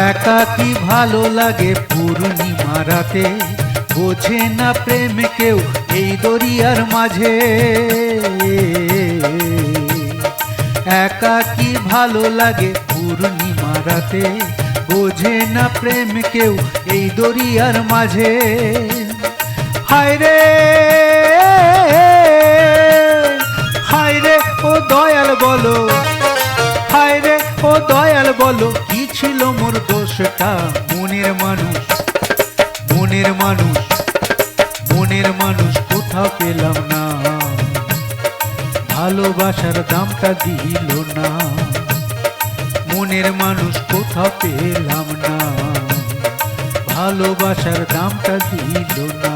একাকী ভালো লাগে পূর্ণিমা রাতে, বোঝে না প্রেম কেউ এই দরিয়ার মাঝে। একাকী ভালো লাগে পূর্ণিমা রাতে, বোঝে না প্রেম কেউ এই দরিয়ার মাঝে। হায় রে হায় রে ও দয়াল বলো, হায় রে ও দয়াল বলো, কি ছিল মোর দোষটা? মনের মানুষ, মনের মানুষ, মনের মানুষ কোথাও পেলাম না, ভালোবাসার দামটা দিল না। মনের মানুষ কোথাও পেলাম না, ভালোবাসার দামটা দিল না।